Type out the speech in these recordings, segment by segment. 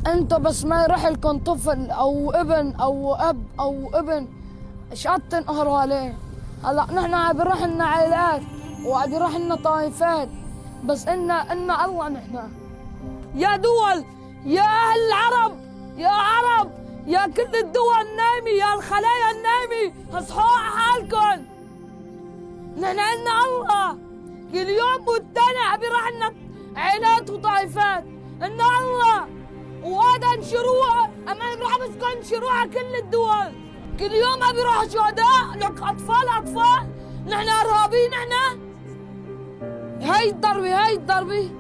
انت بس ما يروح لكم طفل او ابن او اب او ابن ايش قد تنقهروا عليه. هلا نحن عم بيروح لنا عائلات وعم بيروح لنا طائفات، بس إنا الله نحن. يا دول، يا أهل العرب، يا عرب، يا كل الدول النايمة، يا الخلايا النايمة، اصحوا على حالكم. نحن إنا الله، كل يوم والتاني عم بيروح لنا عائلات وطائفات. إنا الله، وهذا انشروها، أما بروح بس انشروها على كل الدول. كل يوم عم بيروحوا شهداء، لك أطفال، نحن إرهابيين نحن. هاي الضربة.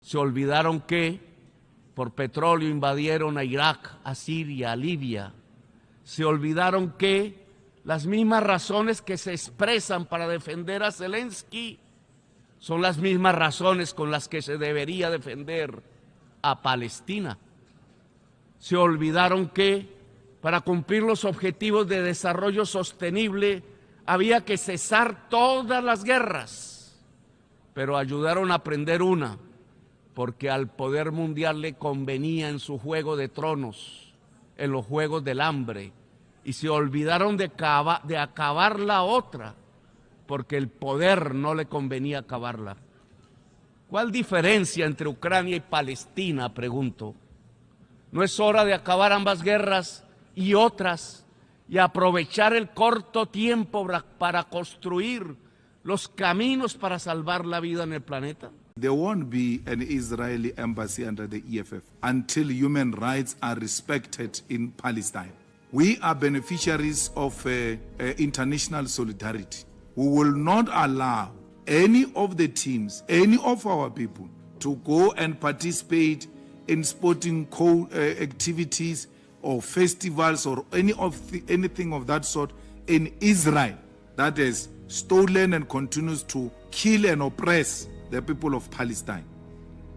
Se olvidaron que por petróleo invadieron a Irak, a Siria, a Libia. Se olvidaron que las mismas razones que se expresan para defender a Zelensky son las mismas razones con las que se debería defender a Palestina. Se olvidaron que para cumplir los objetivos de desarrollo sostenible había que cesar todas las guerras, pero ayudaron a aprender una, porque al poder mundial le convenía en su juego de tronos, en los juegos del hambre, y se olvidaron de acabar la otra, porque el poder no le convenía acabarla. ¿Cuál diferencia entre Ucrania y Palestina?, pregunto. ¿No es hora de acabar ambas guerras y otras y aprovechar el corto tiempo para construir los caminos para salvar la vida en el planeta? There won't be an Israeli embassy under the EFF until human rights are respected in Palestine. We are beneficiaries of international solidarity. We will not allow any of the teams, any of our people, to go and participate in sporting activities or festivals or anything of that sort in Israel that is stolen and continues to kill and oppress the people of Palestine.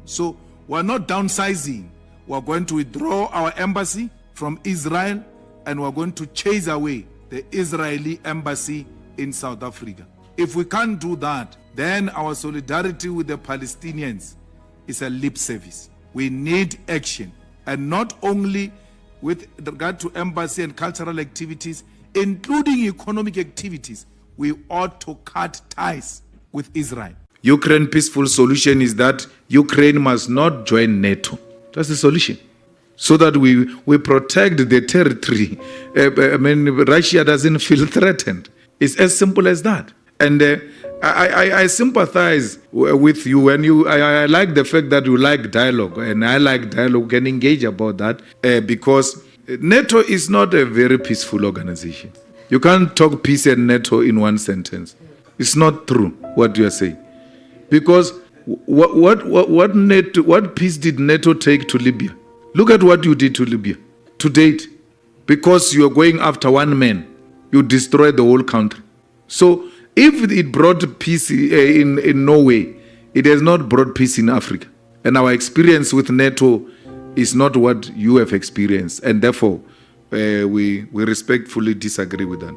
So we're not downsizing. We're going to withdraw our embassy from Israel and we're going to chase away the Israeli embassy in South Africa. If we can't do that, then our solidarity with the Palestinians is a lip service. We need action, and not only with regard to embassy and cultural activities, including economic activities. We ought to cut ties with Israel. Ukraine peaceful solution is that Ukraine must not join NATO. That's the solution. So that we protect the territory. Russia doesn't feel threatened. It's as simple as that. And I sympathize with you, and I like the fact that you like dialogue, and I like dialogue and engage about that because NATO is not a very peaceful organization. You can't talk peace and NATO in one sentence. It's not true what you are saying, because what peace did NATO take to Libya? Look at what you did to Libya to date. Because you are going after one man, you destroy the whole country. So if it brought peace in Norway, it has not brought peace in Africa. And our experience with NATO is not what you have experienced. And therefore, we respectfully disagree with that.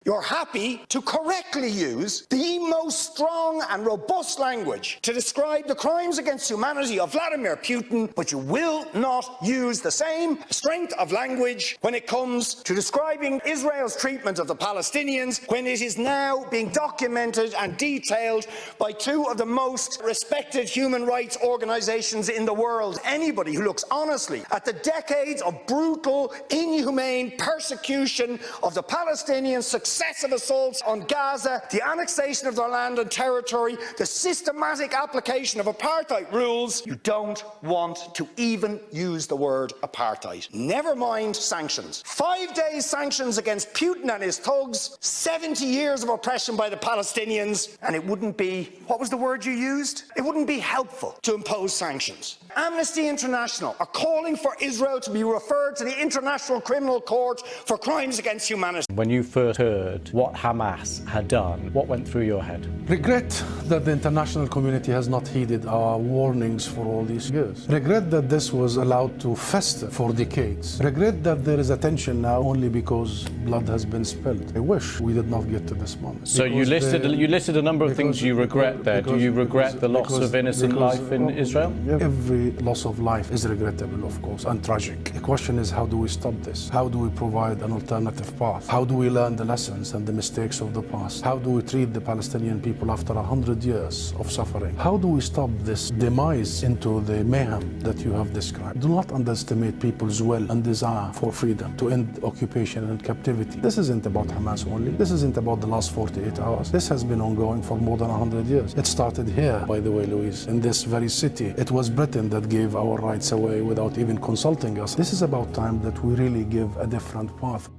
You're happy to correctly use the most strong and robust language to describe the crimes against humanity of Vladimir Putin, but you will not use the same strength of language when it comes to describing Israel's treatment of the Palestinians, when it is now being documented and detailed by two of the most respected human rights organizations in the world. Anybody who looks honestly at the decades of brutal, inhumane persecution of the Palestinians, successive assaults on Gaza, the annexation of their land and territory, the systematic application of apartheid rules, you don't want to even use the word apartheid. Never mind sanctions. 5 days sanctions against Putin and his thugs, 70 years of oppression by the Palestinians, and it wouldn't be, what was the word you used? It wouldn't be helpful to impose sanctions. Amnesty International are calling for Israel to be referred to the International Criminal Court for crimes against humanity. When you first heard heard what Hamas had done, what went through your head? Regret that the international community has not heeded our warnings for all these years. Regret that this was allowed to fester for decades. Regret that there is attention now only because blood has been spilled. I wish we did not get to this moment. So you listed a number of things you regret there. Do you regret the loss of innocent life in Israel? Every loss of life is regrettable, of course, and tragic. The question is, how do we stop this? How do we provide an alternative path? How do we learn the lessons and the mistakes of the past? How do we treat the Palestinian people after 100 years of suffering? How do we stop this demise into the mayhem that you have described? Do not underestimate people's will and desire for freedom, to end occupation and captivity. This isn't about Hamas only. This isn't about the last 48 hours. This has been ongoing for more than 100 years. It started here, by the way, Louise, in this very city. It was Britain that gave our rights away without even consulting us. This is about time that we really give a different path.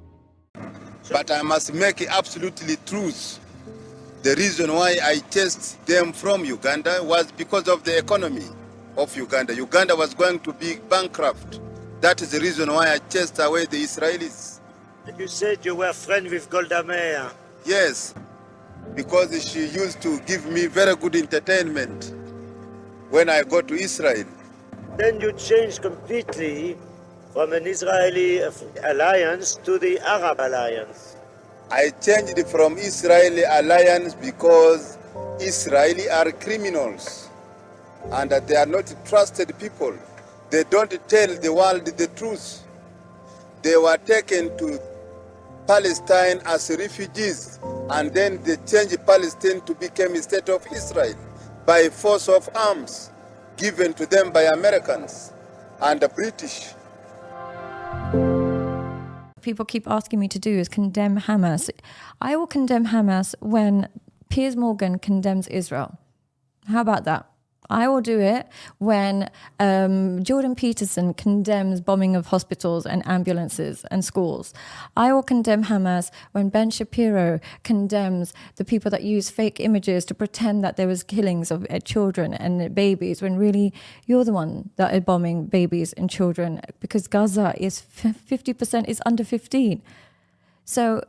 But I must make absolutely truth. The reason why I chased them from Uganda was because of the economy of Uganda. Uganda was going to be bankrupt. That is the reason why I chased away the Israelis. And you said you were friends with Golda Meir. Yes, because she used to give me very good entertainment when I go to Israel. Then you changed completely from an Israeli alliance to the Arab alliance. I changed from Israeli alliance because Israeli are criminals and that they are not trusted people. They don't tell the world the truth. They were taken to Palestine as refugees, and then they changed Palestine to become a state of Israel by force of arms given to them by Americans and the British. People keep asking me to do is condemn Hamas. I will condemn Hamas when Piers Morgan condemns Israel. How about that? I will do it when Jordan Peterson condemns bombing of hospitals and ambulances and schools. I will condemn Hamas when Ben Shapiro condemns the people that use fake images to pretend that there was killings of children and babies, when really you're the one that are bombing babies and children, because Gaza is 50% is under 15. So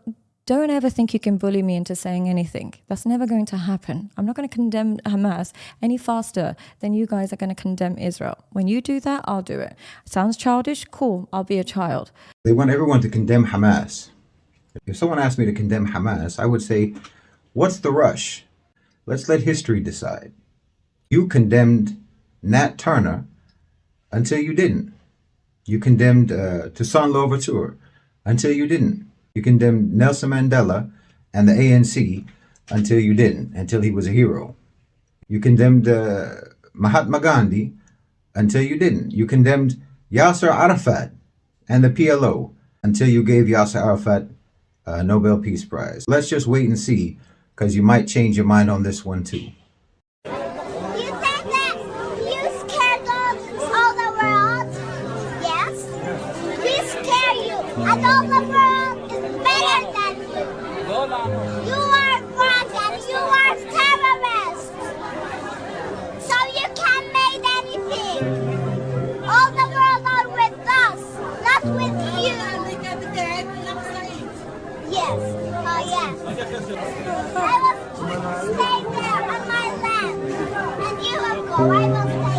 don't ever think you can bully me into saying anything. That's never going to happen. I'm not going to condemn Hamas any faster than you guys are going to condemn Israel. When you do that, I'll do it. Sounds childish? Cool, I'll be a child. They want everyone to condemn Hamas. If someone asked me to condemn Hamas, I would say, what's the rush? Let's let history decide. You condemned Nat Turner until you didn't. You condemned Toussaint Louverture until you didn't. You condemned Nelson Mandela and the ANC until you didn't, until he was a hero. You condemned Mahatma Gandhi until you didn't. You condemned Yasser Arafat and the PLO until you gave Yasser Arafat a Nobel Peace Prize. Let's just wait and see, because you might change your mind on this one too. You think that you scared all the world? Yes. We scare you, and all the world better than you. You are drugs and you are terrorists. So you can't make anything. All the world are with us, not with you. Yes. Oh yes. I will stay there on my land. And you will go. I will stay.